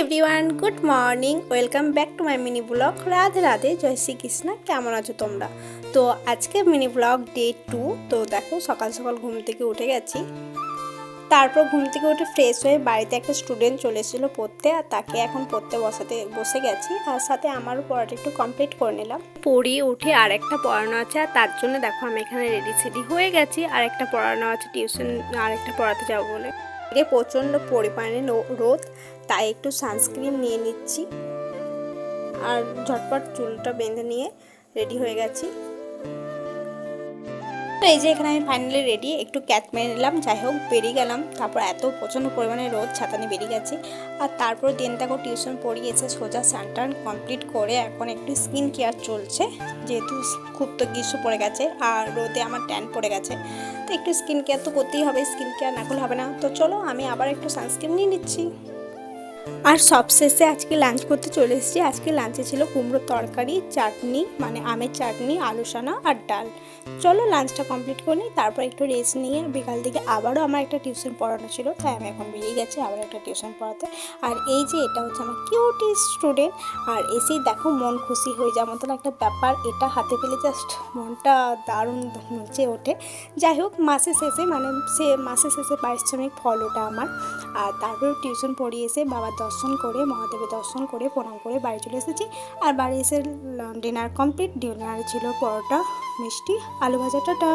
Everyone, good morning. Welcome back to my mini blog. Radhe Radhe, জয় শ্রীকৃষ্ণ। কেমন আছো তোমরা? তো আজকে মিনি ব্লগ ডে 2। তো দেখো, সকাল সকাল ঘুম থেকে উঠে গেছি। তারপর ঘুম থেকে উঠে ফ্রেশ হয়ে বাড়িতে একটা স্টুডেন্ট চলে এসেছিলো পড়তে, আর তাকে এখন পড়তে বসে গেছি। আর সাথে আমারও পড়াটা একটু কমপ্লিট করে নিলাম। পড়িয়ে উঠে আর একটা পড়ানো আছে, আর তার জন্য দেখো আমি এখানে রেডি সেডি হয়ে গেছি। আর একটা পড়ানো আছে টিউশন, আর একটা পড়াতে যাবো বলে। প্রচণ্ড পরিমাণে রোদ, তাই একটু সানস্ক্রিন নিয়ে নিচ্ছি। আর ঝটপট চুলটা বেঁধে নিয়ে রেডি হয়ে গেছি। তো এই যে এখানে আমি ফাইনালি রেডি, একটু ক্যাচ মেরে নিলাম। যাই হোক, বেরিয়ে গেলাম। তারপর এত প্রচণ্ড পরিমাণে রোদ, ছাতা নিয়ে বেরিয়ে গেছি। আর তারপর দিনটাকে টিউশন পড়িয়ে এসে সোজা স্নান কমপ্লিট করে এখন একটু স্কিন কেয়ার চলছে, যেহেতু খুব তো গ্রীষ্ম পড়ে গেছে আর রোদে আমার ট্যান পড়ে গেছে। তো একটু স্কিন কেয়ার তো করতেই হবে, স্কিন কেয়ার না করলে হবে না। তো চলো, আমি আবার একটু সানস্ক্রিন নিয়ে নিচ্ছি। আর সবশেষে আজকে লাঞ্চ করতে চলে এসেছি। আজকে লাঞ্চে ছিল কুমড়োর তরকারি, চাটনি মানে আমের চাটনি, আলু সানা আর ডাল। চলো লাঞ্চটা কমপ্লিট করে নিই, তারপর একটু রেস্ট নিয়ে বিকাল দিকে আবারও আমার একটা টিউশন পড়ানো ছিল, তাই আমি এখন বেরিয়ে গেছি আবার একটা টিউশন পড়াতে। আর এই যে এটা হচ্ছে আমার কিউটি স্টুডেন্ট। আর এসেই দেখো মন খুশি হয়ে যাওয়ার মতন একটা ব্যাপার, এটা হাতে পেলে জাস্ট মনটা দারুণ নেচে ওঠে। যাই হোক, মাসের শেষে পারিশ্রমিক ফল ওটা আমার। আর তারপরে টিউশন পড়িয়ে এসে বাবার দর্শন করে, মহাদেবের দর্শন করে, প্রণাম করে বাড়ি চলে এসেছি। আর বাড়ি এসে ডিনার কমপ্লিট। ডিনারে ছিল পরোটা, মিষ্টি, আলু ভাজা। টাটা।